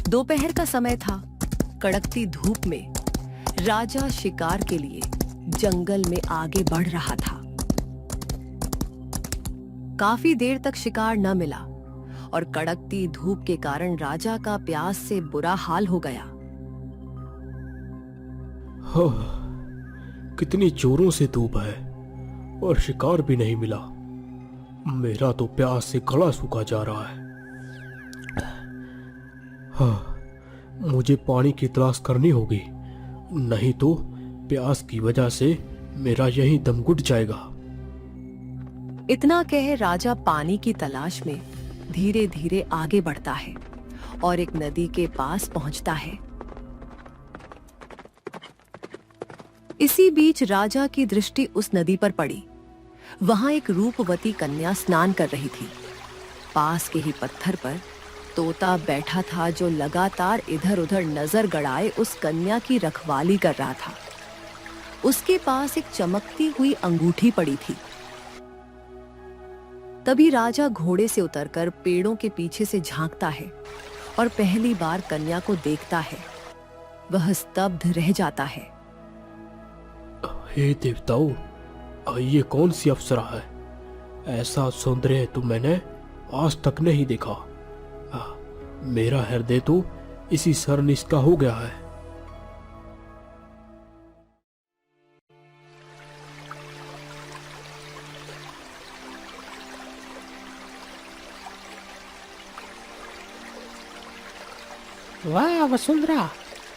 दोपहर का समय था। कड़कती धूप में राजा शिकार के लिए जंगल में आगे बढ़ रहा था। काफी देर तक शिकार न मिला और कड़कती धूप के कारण राजा का प्यास से बुरा हाल हो गया। कितनी जोरों से धूप है और शिकार भी नहीं मिला। मेरा तो प्यास से गला सूखा जा रहा है। मुझे पानी की तलाश करनी होगी, नहीं तो प्यास की वजह से मेरा यही दम घुट जाएगा। इतना कह राजा पानी की तलाश में धीरे धीरे आगे बढ़ता है और एक नदी के पास पहुंचता है। इसी बीच राजा की दृष्टि उस नदी पर पड़ी। वहां एक रूपवती कन्या स्नान कर रही थी। पास के ही पत्थर पर तोता बैठा था जो लगातार इधर उधर नजर गड़ाए उस कन्या की रखवाली कर रहा था। उसके पास एक चमकती हुई अंगूठी पड़ी थी। तभी राजा घोड़े से उतरकर पेड़ों के पीछे से झांकता है और पहली बार कन्या को देखता है। वह स्तब्ध रह जाता है। हे देवताओं, ये कौन सी अप्सरा है? ऐसा सौंदर्य तो मैंने आज तक नहीं देखा। मेरा हृदय तो इसी सरनिश का हो गया है। वाह वसुंधरा,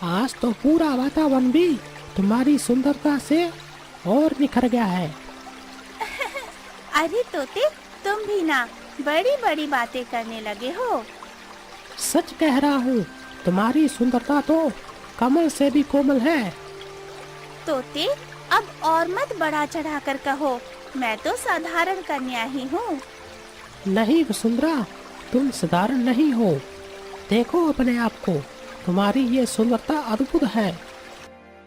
आज तो पूरा वातावरण भी तुम्हारी सुंदरता से और निखर गया है। अरे तोते, तुम भी ना बड़ी बड़ी बातें करने लगे हो। सच कह रहा हूँ, तुम्हारी सुंदरता तो कमल से भी कोमल है। तोते, अब और मत बढ़ा चढ़ा कर कहो, मैं तो साधारण कन्या ही हूँ। नहीं वसुंधरा, तुम साधारण नहीं हो। देखो अपने आप को, तुम्हारी ये सुंदरता अद्भुत है।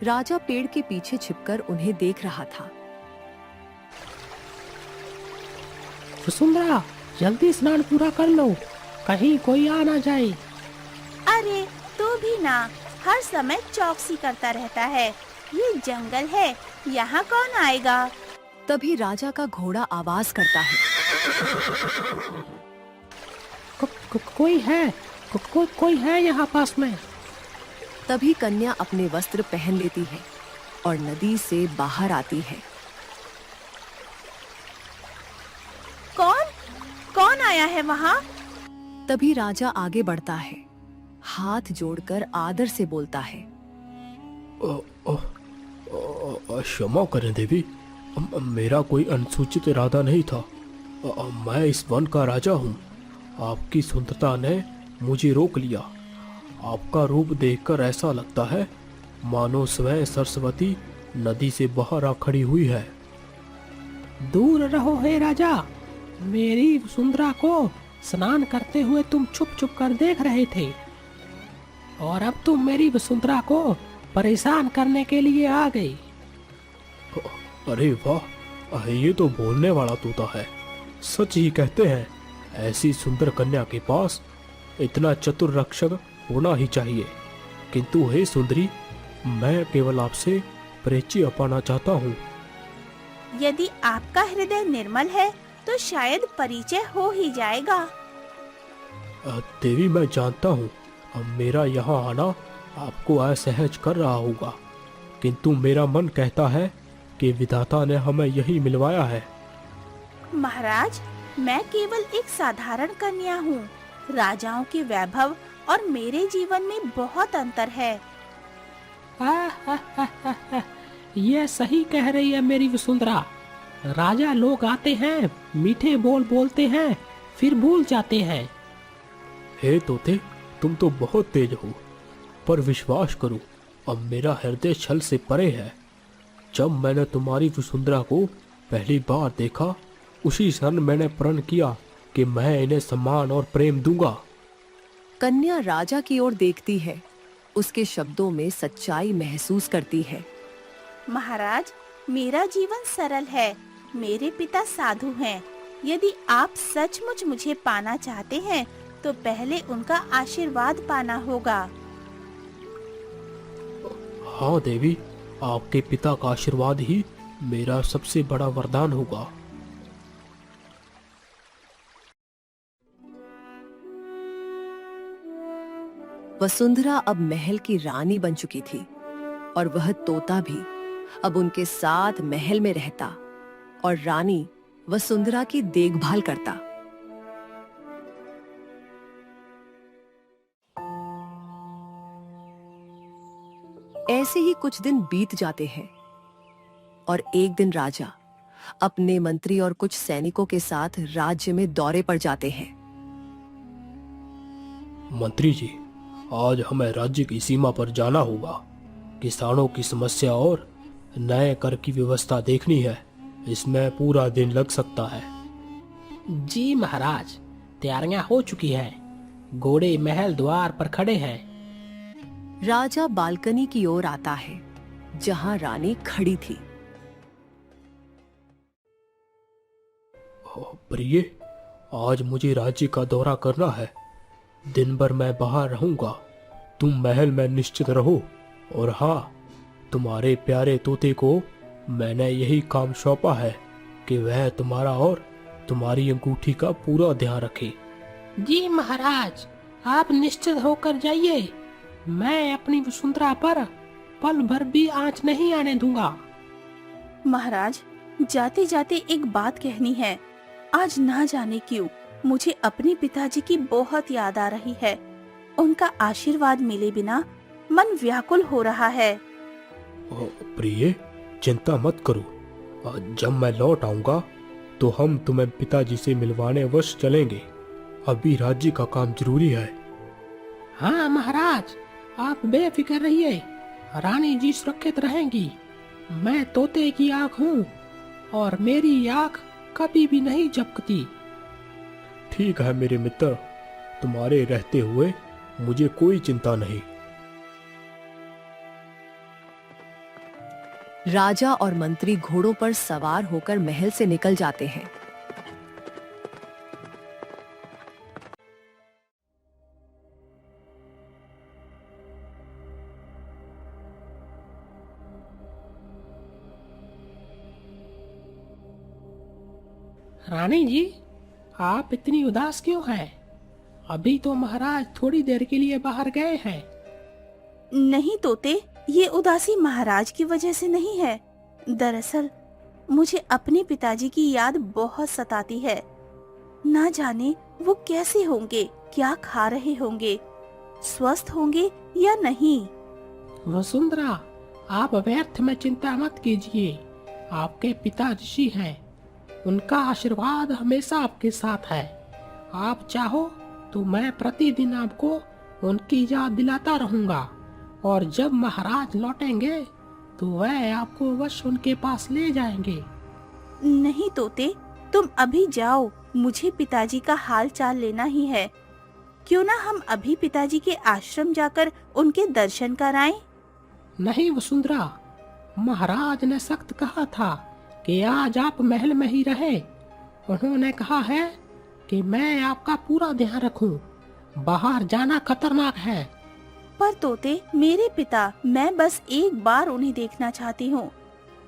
राजा पेड़ के पीछे छिपकर उन्हें देख रहा था। वसुंधरा, जल्दी स्नान पूरा कर लो, कहीं कोई आ ना जाए। अरे तू भी ना हर समय चौकसी करता रहता है। ये जंगल है, यहाँ कौन आएगा? तभी राजा का घोड़ा आवाज करता है। कोई है, कोई है यहाँ पास में। तभी कन्या अपने वस्त्र पहन लेती है और नदी से बाहर आती है। कौन आया है वहाँ? तभी राजा आगे बढ़ता है, हाथ जोड़कर आदर से बोलता है। क्षमा करें देवी, मेरा कोई अनुसूचित इरादा नहीं था। मैं इस वन का राजा हूँ। आपकी सुंदरता ने मुझे रोक लिया। आपका रूप देखकर ऐसा लगता है मानो स्वयं सरस्वती नदी से बाहर आ खड़ी हुई है। दूर रहो हे राजा, मेरी वसुंधरा को स्नान करते हुए तुम छुप छुप कर देख रहे थे और अब तुम मेरी वसुंधरा को परेशान करने के लिए आ गई। अरे वाह, ये तो बोलने वाला तोता है। सच ही कहते हैं, ऐसी सुंदर कन्या के पास इतना चतुर रक्षक होना ही चाहिए। किंतु हे सुंदरी, मैं केवल आपसे परिचय पाना चाहता हूँ। यदि आपका हृदय निर्मल है तो शायद परिचय हो ही जाएगा। देवी, मैं जानता हूँ मेरा यहाँ आना आपको असहज कर रहा होगा, किंतु मेरा मन कहता है कि विधाता ने हमें यही मिलवाया है। महाराज, मैं केवल एक साधारण कन्या हूँ। राजाओं के वैभव और मेरे जीवन में बहुत अंतर है। ये सही कह रही है मेरी वसुंधरा। राजा लोग आते हैं, मीठे बोल बोलते हैं, फिर भूल जाते हैं। हे तोते, तुम तो बहुत तेज हो, पर विश्वास करो, अब मेरा हृदय छल से परे है। जब मैंने तुम्हारी वसुंधरा को पहली बार देखा, उसी क्षण मैंने प्रण किया कि मैं इन्हें सम्मान और प्रेम दूंगा। कन्या राजा की ओर देखती है, उसके शब्दों में सच्चाई महसूस करती है। महाराज, मेरा जीवन सरल है। मेरे पिता साधु हैं। यदि आप सचमुच मुझे पाना चाहते हैं तो पहले उनका आशीर्वाद पाना होगा। हाँ देवी, आपके पिता का आशीर्वाद ही मेरा सबसे बड़ा वरदान होगा। वसुंधरा अब महल की रानी बन चुकी थी और वह तोता भी अब उनके साथ महल में रहता और रानी वसुंधरा की देखभाल करता। ऐसे ही कुछ दिन बीत जाते हैं और एक दिन राजा अपने मंत्री और कुछ सैनिकों के साथ राज्य में दौरे पर जाते हैं। मंत्री जी, आज हमें राज्य की सीमा पर जाना होगा। किसानों की समस्या और नए कर की व्यवस्था देखनी है। इसमें पूरा दिन लग सकता है। जी महाराज, तैयारियां हो चुकी हैं। घोड़े महल द्वार पर खड़े हैं। राजा बालकनी की ओर आता है जहां रानी खड़ी थी। प्रिय, आज मुझे राज्य का दौरा करना है। दिन भर मैं बाहर रहूंगा। तुम महल में निश्चित रहो। और हाँ, तुम्हारे प्यारे तोते को मैंने यही काम सौंपा है कि वह तुम्हारा और तुम्हारी अंगूठी का पूरा ध्यान रखे। जी महाराज, आप निश्चित होकर जाइए। मैं अपनी वसुंधरा पर पल भर भी आंच नहीं आने दूंगा। महाराज, जाते जाते एक बात कहनी है। आज ना जाने क्यों मुझे अपने पिताजी की बहुत याद आ रही है। उनका आशीर्वाद मिले बिना मन व्याकुल हो रहा है। प्रिय, चिंता मत करो। जब मैं लौट आऊंगा तो हम तुम्हें पिताजी से मिलवाने अवश्य चलेंगे। अभी राज्य का काम जरूरी है। हाँ महाराज, आप बेफिक्र रहिए। रानी जी सुरक्षित रहेंगी। मैं तोते की आँख हूँ और मेरी आँख कभी भी नहीं झपकती। ठीक है मेरे मित्र, तुम्हारे रहते हुए मुझे कोई चिंता नहीं। राजा और मंत्री घोड़ों पर सवार होकर महल से निकल जाते हैं। रानी जी, आप इतनी उदास क्यों हैं? अभी तो महाराज थोड़ी देर के लिए बाहर गए हैं। नहीं तोते, ये उदासी महाराज की वजह से नहीं है। दरअसल मुझे अपने पिताजी की याद बहुत सताती है। ना जाने वो कैसे होंगे, क्या खा रहे होंगे, स्वस्थ होंगे या नहीं। वसुंधरा, आप व्यर्थ में चिंता मत कीजिए। आपके पिता ऋषि हैं। उनका आशीर्वाद हमेशा आपके साथ है। आप चाहो तो मैं प्रतिदिन आपको उनकी याद दिलाता रहूंगा और जब महाराज लौटेंगे तो वह आपको अवश्य उनके पास ले जाएंगे। नहीं तोते, तुम अभी जाओ। मुझे पिताजी का हाल चाल लेना ही है। क्यों ना हम अभी पिताजी के आश्रम जाकर उनके दर्शन कराएं? नहीं वसुंधरा, महाराज ने सख्त कहा था कि आज आप महल में ही रहे। उन्होंने कहा है कि मैं आपका पूरा ध्यान रखूं। बाहर जाना खतरनाक है। पर तोते, मेरे पिता, मैं बस एक बार उन्हें देखना चाहती हूँ।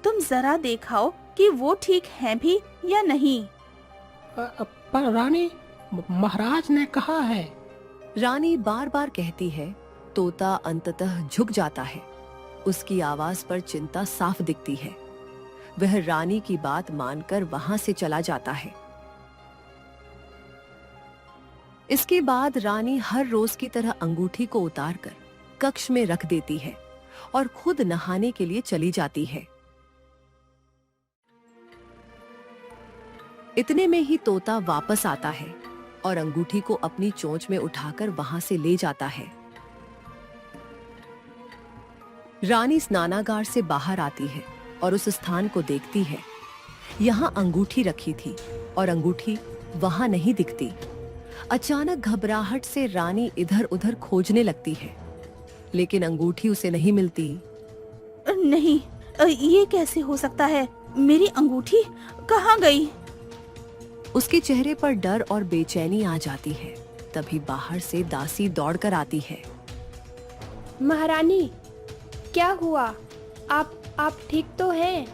तुम जरा दिखाओ कि वो ठीक हैं भी या नहीं। पर रानी, महाराज ने कहा है। रानी बार बार कहती है। तोता अंततः झुक जाता है। उसकी आवाज पर चिंता साफ दिखती है। वह रानी की बात मानकर वहां से चला जाता है। इसके बाद रानी हर रोज की तरह अंगूठी को उतारकर कक्ष में रख देती है और खुद नहाने के लिए चली जाती है। इतने में ही तोता वापस आता है और अंगूठी को अपनी चोंच में उठाकर वहां से ले जाता है। रानी स्नानागार से बाहर आती है और उस स्थान को देखती है। यहाँ अंगूठी रखी थी और अंगूठी वहां नहीं दिखती। अचानक घबराहट से रानी इधर उधर खोजने लगती है, लेकिन अंगूठी उसे नहीं मिलती। नहीं, ये कैसे हो सकता है? मेरी अंगूठी कहाँ गई? उसके चेहरे पर डर और बेचैनी आ जाती है। तभी बाहर से दासी दौड़कर आती है। महारानी, क्या हुआ? आप ठीक तो हैं?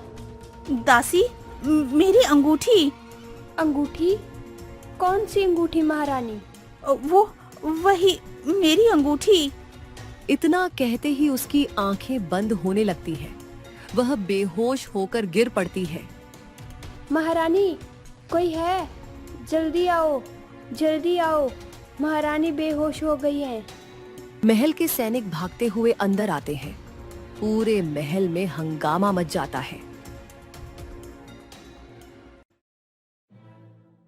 दासी, मेरी अंगूठी। अंगूठी? कौन सी अंगूठी महारानी? वही मेरी अंगूठी। इतना कहते ही उसकी आंखें बंद होने लगती हैं। वह बेहोश होकर गिर पड़ती है। महारानी, कोई है? जल्दी आओ, जल्दी आओ, महारानी बेहोश हो गई है। महल के सैनिक भागते हुए अंदर आते हैं। पूरे महल में हंगामा मच जाता है।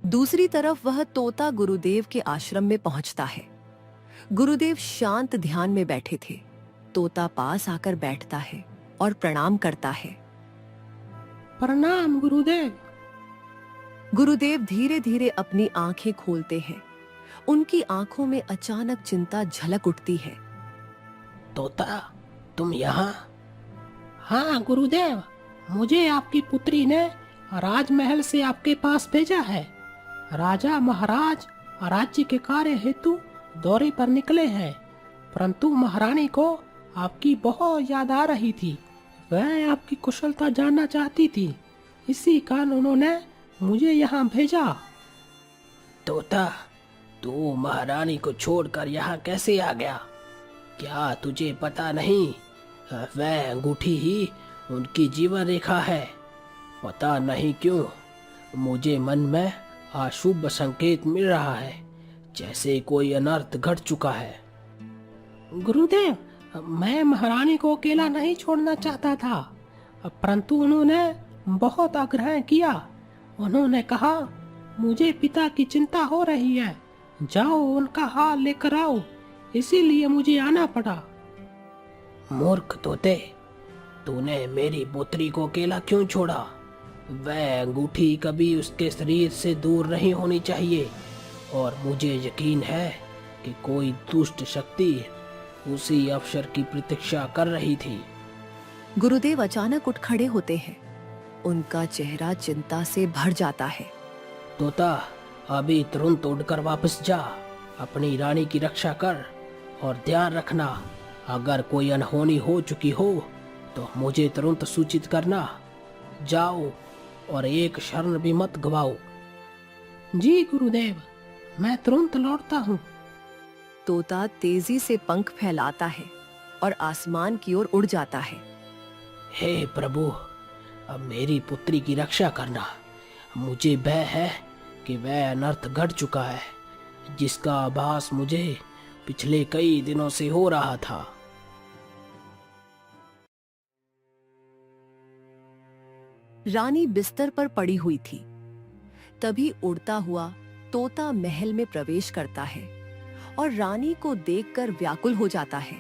दूसरी तरफ वह तोता गुरुदेव के आश्रम में पहुंचता है। गुरुदेव शांत ध्यान में बैठे थे। तोता पास आकर बैठता है और प्रणाम करता है। प्रणाम गुरुदेव। गुरुदेव धीरे धीरे अपनी आंखें खोलते हैं। उनकी आंखों में अचानक चिंता झलक उठती है। तोता, तुम यहाँ? हाँ गुरुदेव, मुझे आपकी पुत्री ने राजमहल से आपके पास भेजा है। राजा महाराज राज्य के कार्य हेतु दौरे पर निकले हैं, परंतु महारानी को आपकी बहुत याद आ रही थी। वह आपकी कुशलता जानना चाहती थी, इसी कारण उन्होंने मुझे यहाँ भेजा। तोता, तू महारानी को छोड़कर यहाँ कैसे आ गया? क्या तुझे पता नहीं, वह अंगूठी ही उनकी जीवन रेखा है। पता नहीं क्यों मुझे मन में अशुभ संकेत मिल रहा है, जैसे कोई अनर्थ घट चुका है। गुरुदेव, मैं महारानी को अकेला नहीं छोड़ना चाहता था, परंतु उन्होंने बहुत आग्रह किया। उन्होंने कहा, मुझे पिता की चिंता हो रही है, जाओ उनका हाल लेकर आओ, इसीलिए मुझे आना पड़ा। मूर्ख तोते, तूने मेरी पुत्री को अकेला क्यों छोड़ा? वह अंगूठी कभी उसके शरीर से दूर नहीं होनी चाहिए, और मुझे यकीन है कि कोई दुष्ट शक्ति उसी अवसर की प्रतीक्षा कर रही थी। गुरुदेव अचानक उठ खड़े होते हैं। उनका चेहरा चिंता से भर जाता है। तोता, अभी तुरंत उड़कर वापस जा, अपनी रानी की रक्षा कर, और ध्यान रखना, अगर कोई अनहोनी हो चुकी हो तो मुझे तुरंत सूचित करना। जाओ और एक क्षण भी मत गवाओ। जी गुरुदेव, मैं तुरंत लौटता हूँ। तोता तेजी से पंख फैलाता है और आसमान की ओर उड़ जाता है। हे प्रभु, अब मेरी पुत्री की रक्षा करना। मुझे भय है कि वह अनर्थ घट चुका है, जिसका आभास मुझे पिछले कई दिनों से हो रहा था। रानी बिस्तर पर पड़ी हुई थी। तभी उड़ता हुआ तोता महल में प्रवेश करता है और रानी को देखकर व्याकुल हो जाता है।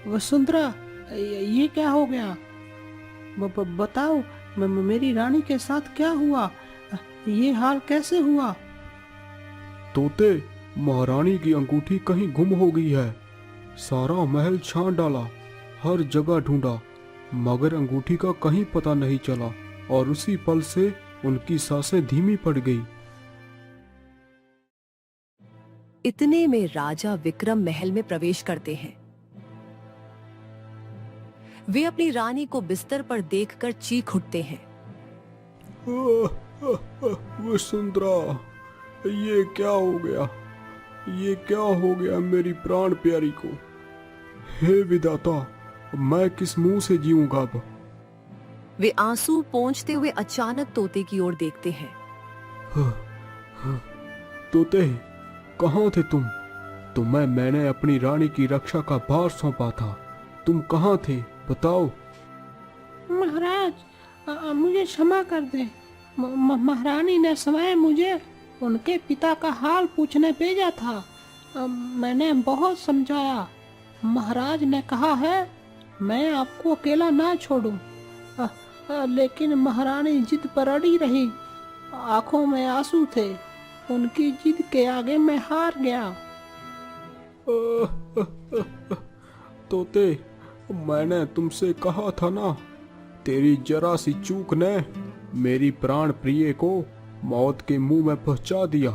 वसुंधरा, ये क्या हो गया? बताओ, मेरी रानी के साथ क्या हुआ? ये हाल कैसे हुआ? तोते, महारानी की अंगूठी कहीं गुम हो गई है। सारा महल छान डाला, हर जगह ढूंढा, मगर अंगूठी का कहीं पता नहीं चला, और उसी पल से उनकी सांसें धीमी पड़ गई। इतने में राजा विक्रम महल में प्रवेश करते हैं। वे अपनी रानी को बिस्तर पर देखकर चीख उठते हैं। वसुंधरा, ये क्या हो गया? ये क्या हो गया मेरी प्राण प्यारी को? हे विधाता, मैं किस मुंह से जीऊंगा अब? वे आंसू पोंछते हुए अचानक तोते की ओर देखते हैं। तोते, कहाँ थे तुम? तुम्हें मैंने अपनी रानी की रक्षा का भार सौंपा था। तुम कहाँ थे, बताओ। महाराज, मुझे क्षमा कर दे। महारानी ने स्वयं मुझे उनके पिता का हाल पूछने भेजा था। मैंने बहुत समझाया। महाराज ने कहा है मैं आपको अकेला ना छोड़ूं, लेकिन महारानी जिद पर अड़ी रही। आंखों में आंसू थे। उनकी जिद के आगे मैं हार गया। तोते, मैंने तुमसे कहा था ना, तेरी जरा सी चूक ने मेरी प्राण प्रिय को मौत के मुंह में पहुंचा दिया।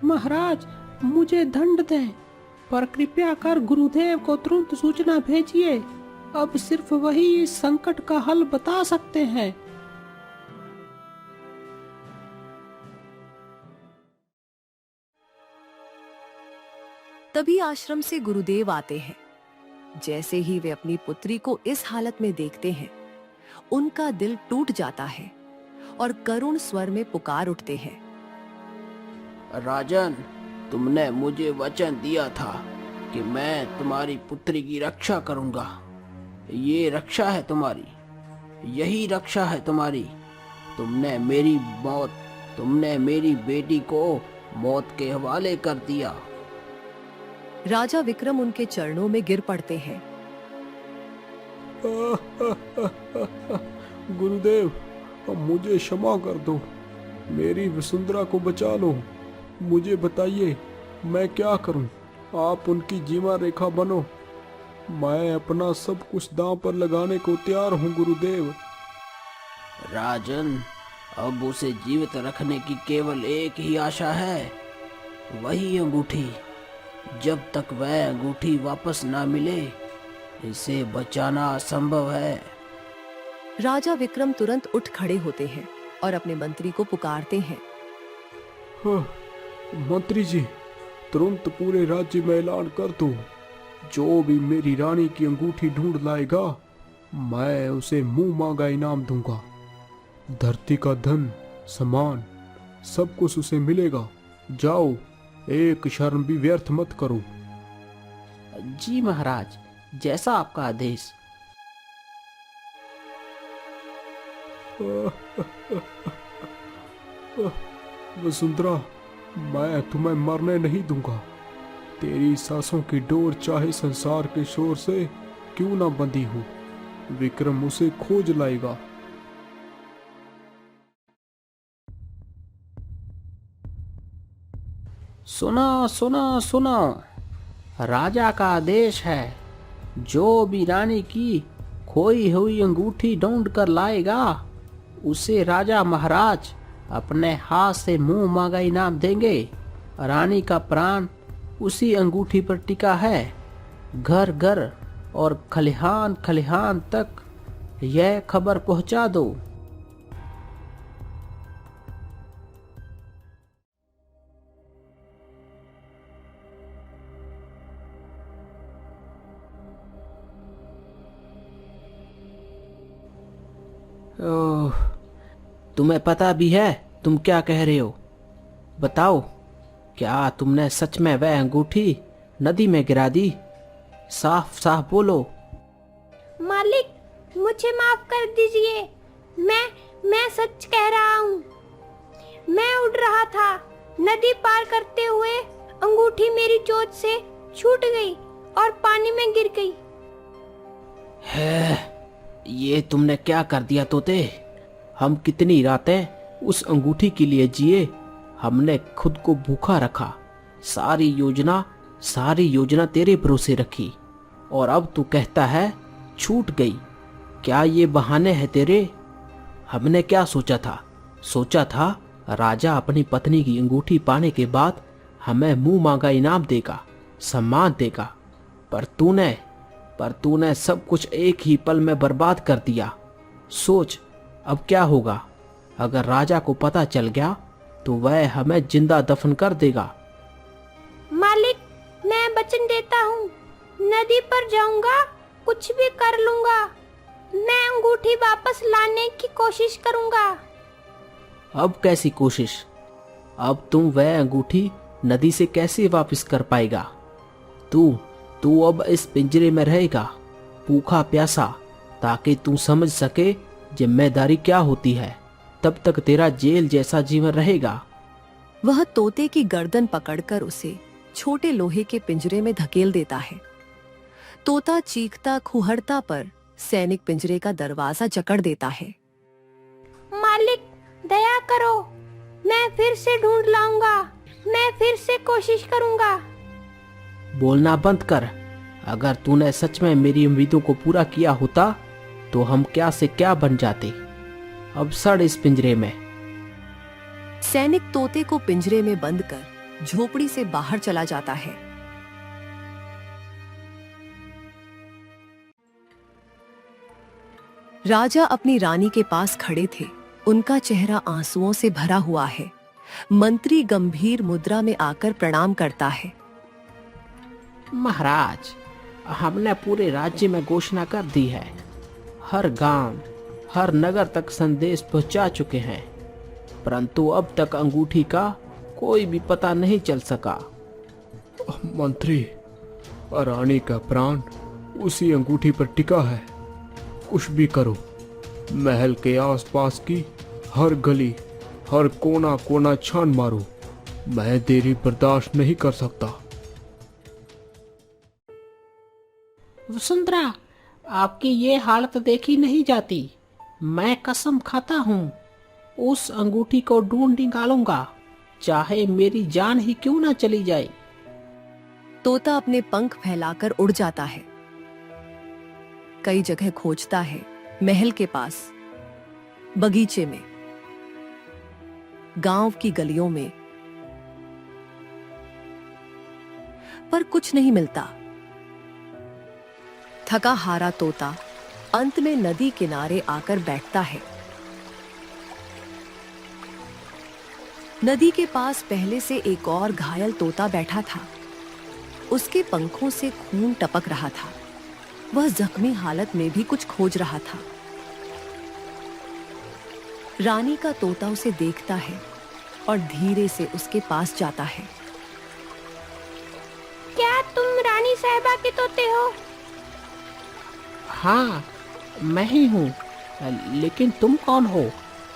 महाराज, मुझे दंड दें, पर कृपया कर गुरुदेव को तुरंत सूचना भेजिए। अब सिर्फ वही इस संकट का हल बता सकते हैं। तभी आश्रम से गुरुदेव आते हैं। जैसे ही वे अपनी पुत्री को इस हालत में देखते हैं, उनका दिल टूट जाता है और करुण स्वर में पुकार उठते हैं। राजन, तुमने मुझे वचन दिया था कि मैं तुम्हारी पुत्री की रक्षा करूंगा। ये रक्षा है तुम्हारी, यही रक्षा है तुम्हारी। तुमने मेरी बेटी को मौत के हवाले कर दिया। राजा विक्रम उनके चरणों में गिर पड़ते हैं। गुरुदेव, अब मुझे क्षमा कर दो, मेरी वसुंधरा को बचा लो। मुझे बताइए मैं क्या करूं? आप उनकी जीवन रेखा बनो। मैं अपना सब कुछ दांव पर लगाने को तैयार हूं गुरुदेव। राजन, अब उसे जीवित रखने की केवल एक ही आशा है, वही अंगूठी। जब तक वह अंगूठी वापस ना मिले, इसे बचाना असंभव है। राजा विक्रम तुरंत उठ खड़े होते हैं और अपने मंत्री को पुकारते हैं। हाँ, मंत्री जी, तुरंत पूरे राज्य में ऐलान कर दो, जो भी मेरी रानी की अंगूठी ढूंढ लाएगा, मैं उसे मुंह मांगा इनाम दूंगा। धरती का धन, सामान, सब कुछ उसे मिलेगा। जाओ, एक क्षण भी व्यर्थ मत करो। जी महाराज, जैसा आपका आदेश। वसुंधरा, मैं तुम्हें मरने नहीं दूंगा। तेरी सांसों की डोर चाहे संसार के शोर से क्यों ना बंधी हो, विक्रम उसे खोज लाएगा। सुनो सुनो सुनो, राजा का आदेश है, जो भी रानी की खोई हुई अंगूठी ढूंढ कर लाएगा, उसे राजा महाराज अपने हाथ से मुंह मांगा इनाम देंगे। रानी का प्राण उसी अंगूठी पर टिका है। घर घर और खलिहान खलिहान तक यह खबर पहुंचा दो। ओह, तुम्हें पता भी है तुम क्या कह रहे हो? बताओ, क्या तुमने सच में वह अंगूठी नदी में गिरा दी? साफ साफ बोलो। मालिक, मुझे माफ कर दीजिए। मैं सच कह रहा हूँ। मैं उड़ रहा था, नदी पार करते हुए अंगूठी मेरी चोट से छूट गई और पानी में गिर गई। है, ये तुमने क्या कर दिया तोते? हम कितनी रातें उस अंगूठी के लिए जिए, हमने खुद को भूखा रखा, सारी योजना तेरे भरोसे रखी, और अब तू कहता है छूट गई। क्या ये बहाने हैं तेरे? हमने क्या सोचा था राजा अपनी पत्नी की अंगूठी पाने के बाद हमें मुंह मांगा इनाम देगा, सम्मान देगा, पर तूने सब कुछ एक ही पल में बर्बाद कर दिया। सोच अब क्या होगा अगर राजा को पता चल गया तो वह हमें जिंदा दफन कर देगा। मालिक, मैं वचन देता हूँ, नदी पर जाऊंगा, कुछ भी कर लूंगा। मैं अंगूठी वापस लाने की कोशिश करूंगा। अब कैसी कोशिश? अब तुम वह अंगूठी नदी से कैसे वापस कर पाएगा? तू अब इस पिंजरे में रहेगा, भूखा प्यासा, ताकि तू समझ सके जिम्मेदारी क्या होती है। तब तक तेरा जेल जैसा जीवन रहेगा। वह तोते की गर्दन पकड़कर उसे छोटे लोहे के पिंजरे में धकेल देता है। तोता चीखता खुहरता पर सैनिक पिंजरे का दरवाजा जकड़ देता है। मालिक, दया करो, मैं फिर से ढूंढ लाऊंगा, मैं फिर से कोशिश करूंगा। बोलना बंद कर। अगर तूने सच में मेरी उम्मीदों को पूरा किया होता तो हम क्या से क्या बन जाते। अब सड़ इस पिंजरे में। सैनिक तोते को पिंजरे में बंद कर झोपड़ी से बाहर चला जाता है। राजा अपनी रानी के पास खड़े थे। उनका चेहरा आंसुओं से भरा हुआ है। मंत्री गंभीर मुद्रा में आकर प्रणाम करता है। महाराज, हमने पूरे राज्य में घोषणा कर दी है। हर गांव, हर नगर तक संदेश पहुंचा चुके हैं, परंतु अब तक अंगूठी का कोई भी पता नहीं चल सका। मंत्री, रानी का प्राण उसी अंगूठी पर टिका है। कुछ भी करो, महल के आसपास की हर गली, हर कोना कोना छान मारो। मैं देरी बर्दाश्त नहीं कर सकता। वसुंधरा, आपकी ये हालत देखी नहीं जाती। मैं कसम खाता हूँ, उस अंगूठी को ढूंढ निकालूंगा, चाहे मेरी जान ही क्यों ना चली जाए। तोता अपने पंख फैलाकर उड़ जाता है। कई जगह खोजता है, महल के पास, बगीचे में, गांव की गलियों में, पर कुछ नहीं मिलता। थका हारा तोता अंत में नदी किनारे आकर बैठता है। नदी के पास पहले से एक और घायल तोता बैठा था। उसके पंखों से खून टपक रहा था। वह जख्मी हालत में भी कुछ खोज रहा था। रानी का तोता उसे देखता है और धीरे से उसके पास जाता है। क्या तुम रानी साहिबा के तोते हो? हाँ, मैं ही हूँ, लेकिन तुम कौन हो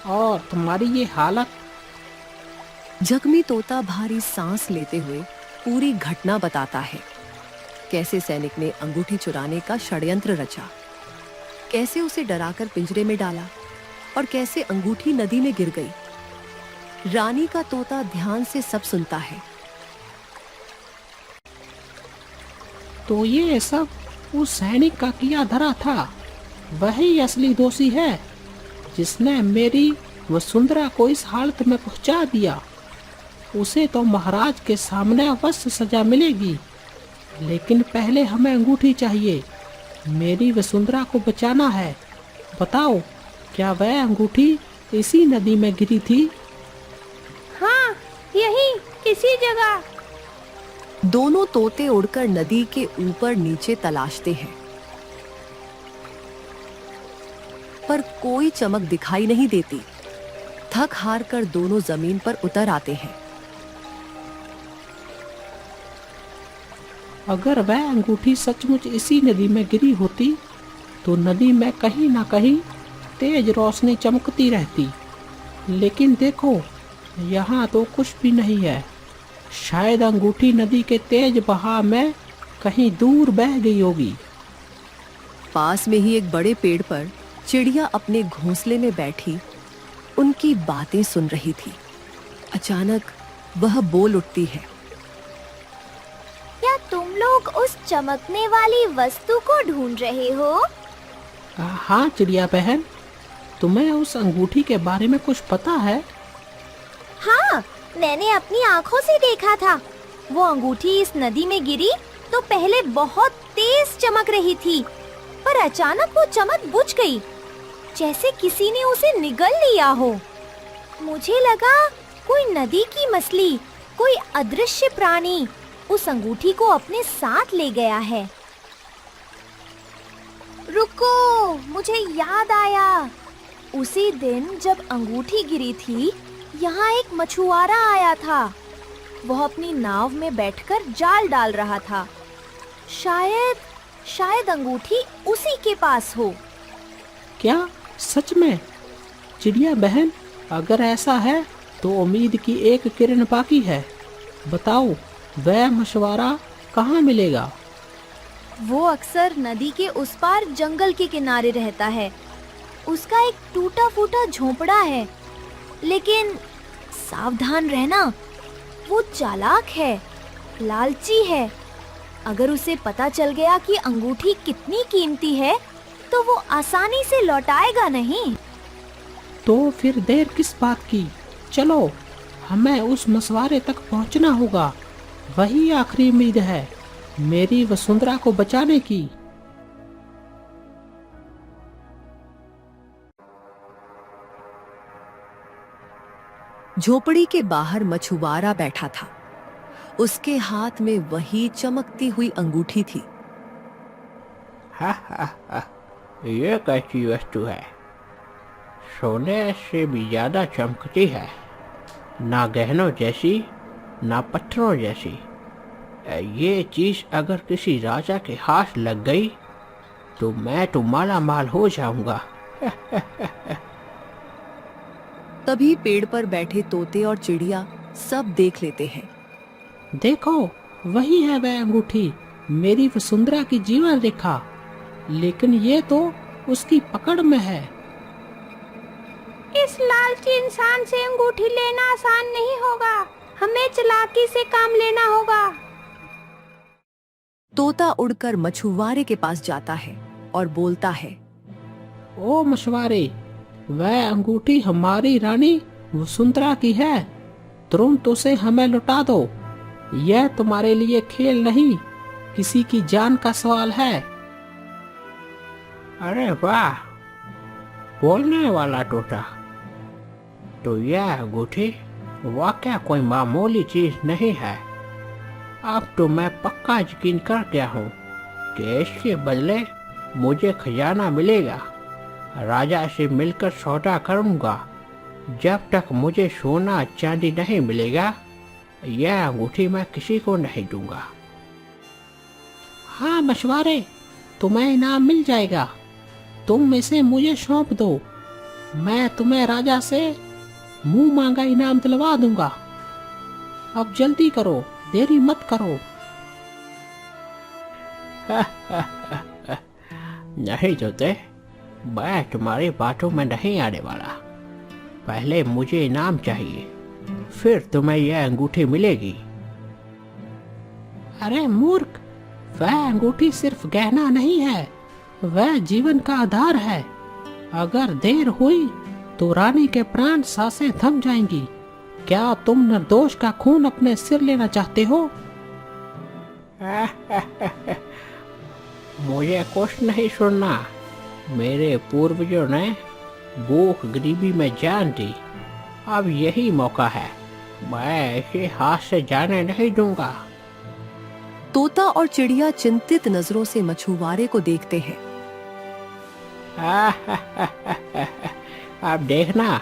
और तुम्हारी ये हालत? जख्मी तोता भारी सांस लेते हुए पूरी घटना बताता है। कैसे सैनिक ने अंगूठी चुराने का षड्यंत्र रचा, कैसे उसे डराकर पिंजरे में डाला और कैसे अंगूठी नदी में गिर गई। रानी का तोता ध्यान से सब सुनता है। तो ये सब उस सैनिक का किया धरा था। वही असली दोषी है जिसने मेरी वसुंधरा को इस हालत में पहुंचा दिया। उसे तो महाराज के सामने अवश्य सजा मिलेगी, लेकिन पहले हमें अंगूठी चाहिए। मेरी वसुंधरा को बचाना है। बताओ, क्या वह अंगूठी इसी नदी में गिरी थी? हाँ, यही इसी जगह। दोनों तोते उड़कर नदी के ऊपर नीचे तलाशते हैं, पर कोई चमक दिखाई नहीं देती। थक हार कर दोनों जमीन पर उतर आते हैं। अगर वह अंगूठी सचमुच इसी नदी में गिरी होती तो नदी में कहीं ना कहीं तेज रोशनी चमकती रहती, लेकिन देखो, यहाँ तो कुछ भी नहीं है। शायद अंगूठी नदी के तेज बहाव में कहीं दूर बह गई होगी। पास में ही एक बड़े पेड़ पर चिड़िया अपने घोंसले में बैठी उनकी बातें सुन रही थी। अचानक वह बोल उठती है। क्या तुम लोग उस चमकने वाली वस्तु को ढूंढ रहे हो? हाँ चिड़िया बहन, तुम्हें उस अंगूठी के बारे में कुछ पता है? हाँ, मैंने अपनी आँखों से देखा था। वो अंगूठी इस नदी में गिरी तो पहले बहुत तेज चमक रही थी, पर अचानक वो चमक बुझ गई, जैसे किसी ने उसे निगल लिया हो। मुझे लगा कोई नदी की मछली, कोई अदृश्य प्राणी उस अंगूठी को अपने साथ ले गया है। रुको, मुझे याद आया। उसी दिन जब अंगूठी गिरी थी, यहाँ एक मछुआरा आया था। वह अपनी नाव में बैठकर जाल डाल रहा था। शायद अंगूठी उसी के पास हो। क्या सच में? चिड़िया बहन, अगर ऐसा है तो उम्मीद की एक किरण बाकी है। बताओ, वह मछुआरा कहाँ मिलेगा? वो अक्सर नदी के उस पार जंगल के किनारे रहता है। उसका एक टूटा फूटा झोंपड़ा है, लेकिन सावधान रहना, वो चालाक है, लालची है। अगर उसे पता चल गया कि अंगूठी कितनी कीमती है, तो वो आसानी से लौटाएगा नहीं। तो फिर देर किस बात की? चलो, हमें उस मशवारे तक पहुंचना होगा। वही आखिरी उम्मीद है मेरी वसुंधरा को बचाने की। झोपड़ी के बाहर मछुआरा बैठा था। उसके हाथ में वही चमकती हुई अंगूठी थी। ये कैसी वस्तु है? सोने से भी ज्यादा चमकती है। ना गहनों जैसी, ना पत्थरों जैसी। ये चीज अगर किसी राजा के हाथ लग गई तो मैं तो माला माल हो जाऊंगा। तभी पेड़ पर बैठे तोते और चिड़िया सब देख लेते हैं। देखो, वही है वह अंगूठी, मेरी वसुंधरा की जीवन रेखा। लेकिन ये तो उसकी पकड़ में है। इस लालची इंसान से अंगूठी लेना आसान नहीं होगा। हमें चालाकी से काम लेना होगा। तोता उड़कर मछुआरे के पास जाता है और बोलता है, ओ मछुआरे, वह अंगूठी हमारी रानी वसुंधरा की है। तुरंत उसे हमें लौटा दो। यह तुम्हारे लिए खेल नहीं, किसी की जान का सवाल है। अरे वाह, बोलने वाला तोता। तो यह अंगूठी वाकया कोई मामूली चीज नहीं है। अब तो मैं पक्का यकीन कर गया हूँ कि इसके बदले मुझे खजाना मिलेगा। राजा से मिलकर सौदा करूँगा। जब तक मुझे सोना चांदी नहीं मिलेगा, यह अंगूठी मैं किसी को नहीं दूंगा। हाँ मछुआरे, तुम्हें इनाम मिल जाएगा। तुम इसे मुझे सौंप दो। मैं तुम्हें राजा से मुंह मांगा इनाम दिलवा दूंगा। अब जल्दी करो, देरी मत करो। नहीं तोते, मैं तुम्हारी बातों में नहीं आने वाला। पहले मुझे इनाम चाहिए, फिर तुम्हें यह अंगूठी मिलेगी। अरे मूर्ख, वह अंगूठी सिर्फ गहना नहीं है, वह जीवन का आधार है। अगर देर हुई तो रानी के प्राण सांसें थम जाएंगी। क्या तुम निर्दोष का खून अपने सिर लेना चाहते हो? मुझे कुछ नहीं सुनना। मेरे पूर्वजों ने भूख गरीबी में जान दी। अब यही मौका है, मैं इसे हाथ से जाने नहीं दूंगा। तोता और चिड़िया चिंतित नजरों से मछुआरे को देखते हैं। अब देखना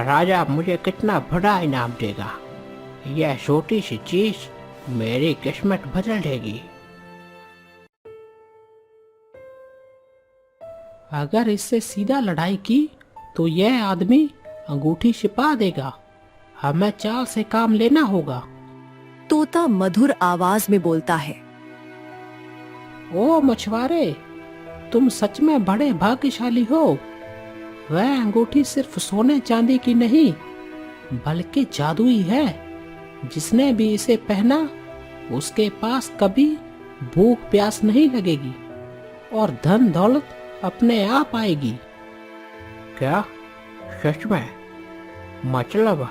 राजा मुझे कितना बड़ा इनाम देगा। यह छोटी सी चीज मेरी किस्मत बदल देगी। अगर इससे सीधा लड़ाई की तो यह आदमी अंगूठी छिपा देगा। हमें चाल से काम लेना होगा। तोता मधुर आवाज में बोलता है, ओ मछुआरे, तुम सच में बड़े भाग्यशाली हो। वह अंगूठी सिर्फ सोने चांदी की नहीं, बल्कि जादुई है। जिसने भी इसे पहना, उसके पास कभी भूख प्यास नहीं लगेगी और धन दौलत अपने आप आएगी। क्या सच में? मतलब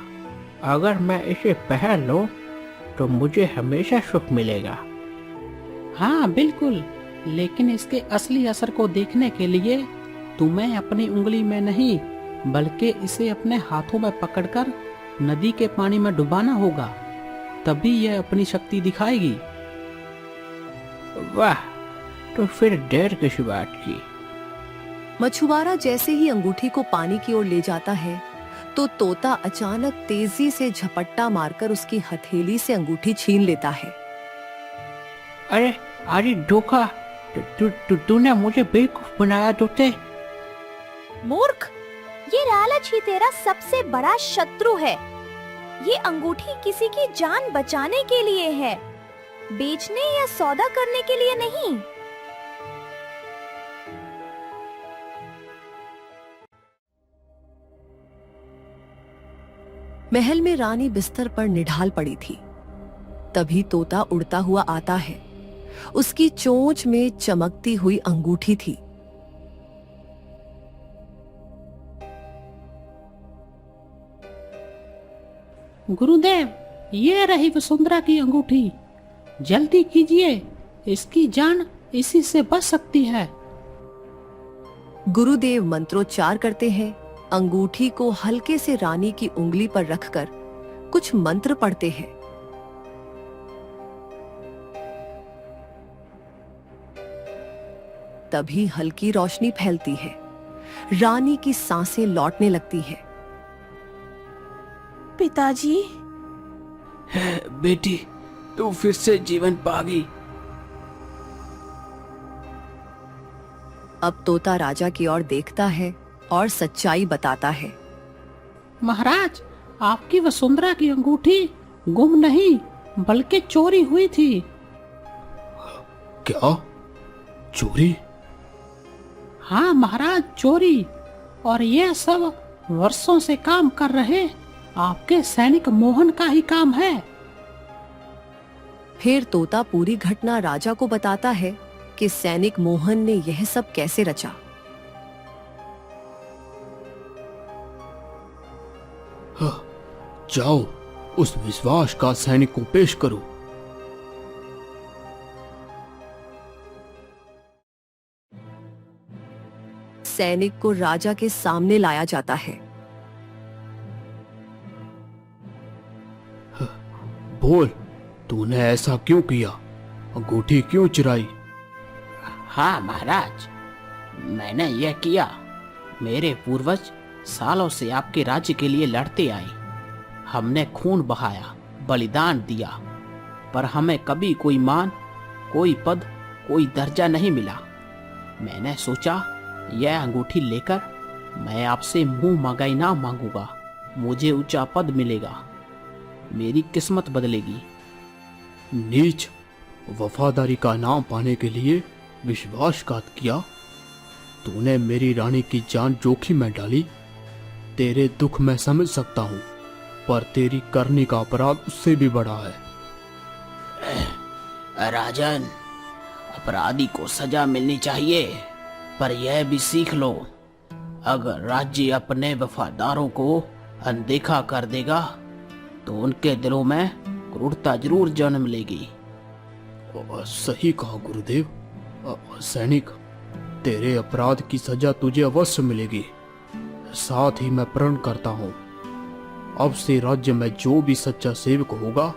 अगर मैं इसे पहन लूं तो मुझे हमेशा सुख मिलेगा? हाँ बिल्कुल, लेकिन इसके असली असर को देखने के लिए तुम्हें अपनी उंगली में नहीं, बल्कि इसे अपने हाथों में पकड़कर नदी के पानी में डुबाना होगा। तभी यह अपनी शक्ति दिखाएगी। वाह, तो फिर देर किस बात की? मछुआरा जैसे ही अंगूठी को पानी की ओर ले जाता है तो तोता अचानक तेजी से झपट्टा मारकर उसकी हथेली से अंगूठी छीन लेता है। अरे अरे धोखा, तूने मुझे बेवकूफ बनाया तोते। मूर्ख, ये लालच ही तेरा सबसे बड़ा शत्रु है। ये अंगूठी किसी की जान बचाने के लिए है, बेचने या सौदा करने के लिए नहीं। महल में रानी बिस्तर पर निढाल पड़ी थी। तभी तोता उड़ता हुआ आता है। उसकी चोंच में चमकती हुई अंगूठी थी। गुरुदेव, ये रही वसुंधरा की अंगूठी। जल्दी कीजिए, इसकी जान इसी से बच सकती है। गुरुदेव मंत्रोच्चार करते हैं। अंगूठी को हल्के से रानी की उंगली पर रखकर कुछ मंत्र पढ़ते हैं। तभी हल्की रोशनी फैलती है। रानी की सांसें लौटने लगती है। पिताजी, बेटी, तू फिर से जीवन पा गई। अब तोता राजा की ओर देखता है और सच्चाई बताता है। महाराज, आपकी वसुंधरा की अंगूठी गुम नहीं बल्कि चोरी हुई थी। क्या? चोरी? हाँ महाराज, चोरी। और यह सब वर्षों से काम कर रहे आपके सैनिक मोहन का ही काम है। फिर तोता पूरी घटना राजा को बताता है कि सैनिक मोहन ने यह सब कैसे रचा। जाओ, उस विश्वास का सैनिक को पेश करो। सैनिक को राजा के सामने लाया जाता है। बोल, तूने ऐसा क्यों किया? अंगूठी क्यों चुराई? हाँ महाराज, मैंने यह किया। मेरे पूर्वज सालों से आपके राज्य के लिए लड़ते आए। हमने खून बहाया, बलिदान दिया, पर हमें कभी कोई मान, कोई पद, कोई दर्जा नहीं मिला। मैंने सोचा यह अंगूठी लेकर मैं आपसे मुंह मंगाई ना मांगूंगा। मुझे ऊंचा पद मिलेगा, मेरी किस्मत बदलेगी। नीच, वफादारी का नाम पाने के लिए विश्वासघात किया। तूने मेरी रानी की जान जोखिम में डाली। तेरे दुख मैं समझ सकता हूँ, पर तेरी करनी का अपराध उससे भी बड़ा है। राजन, अपराधी को सजा मिलनी चाहिए, पर यह भी सीख लो, अगर राज्य अपने वफादारों को अनदेखा कर देगा तो उनके दिलों में क्रूरता जरूर जन्म लेगी। सही कहा गुरुदेव। सैनिक, तेरे अपराध की सजा तुझे अवश्य मिलेगी। साथ ही मैं प्रण करता हूँ, अब से राज्य में जो भी सच्चा सेवक होगा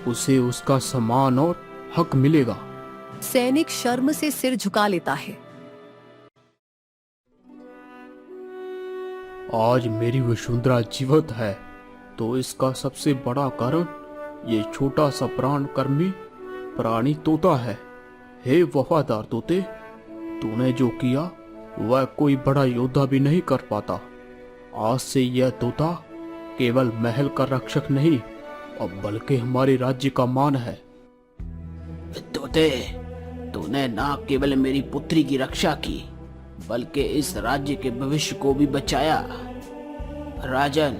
उसे उसका सम्मान और हक मिलेगा। सैनिक शर्म से सिर झुका लेता है। आज मेरी वसुंधरा जीवित है तो इसका सबसे बड़ा कारण ये छोटा सा प्राण कर्मी प्राणी तोता है। हे वफादार तोते, तूने जो किया वह कोई बड़ा योद्धा भी नहीं कर पाता। आज से यह तोता केवल महल का रक्षक नहीं, अब बल्कि हमारे राज्य का मान है। तोते, तूने ना केवल मेरी पुत्री की रक्षा की, बल्कि इस राज्य के भविष्य को भी बचाया। राजन,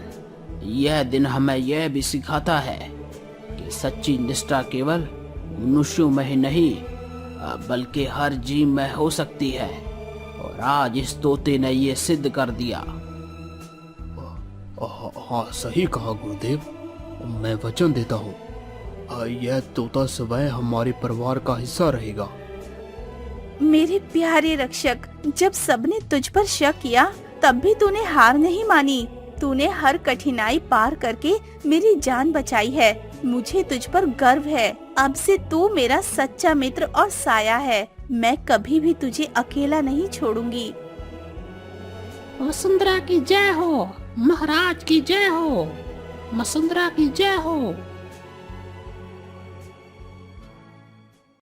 यह दिन हमें यह भी सिखाता है कि सच्ची निष्ठा केवल मनुष्यों में ही नहीं, बल्कि हर जीव में हो सकती है। और आज इस तोते ने यह सिद्ध कर दिया। हाँ, सही कहा गुरुदेव। मैं वचन देता हूँ, यह तोता स्वयं हमारे परिवार का हिस्सा रहेगा। मेरे प्यारे रक्षक, जब सबने तुझ पर शक किया तब भी तूने हार नहीं मानी। तूने हर कठिनाई पार करके मेरी जान बचाई है। मुझे तुझ पर गर्व है। अब से तू मेरा सच्चा मित्र और साया है। मैं कभी भी तुझे अकेला नहीं छोड़ूंगी। वसुंधरा की जय हो, महाराज की जय हो, वसुंधरा की जय हो।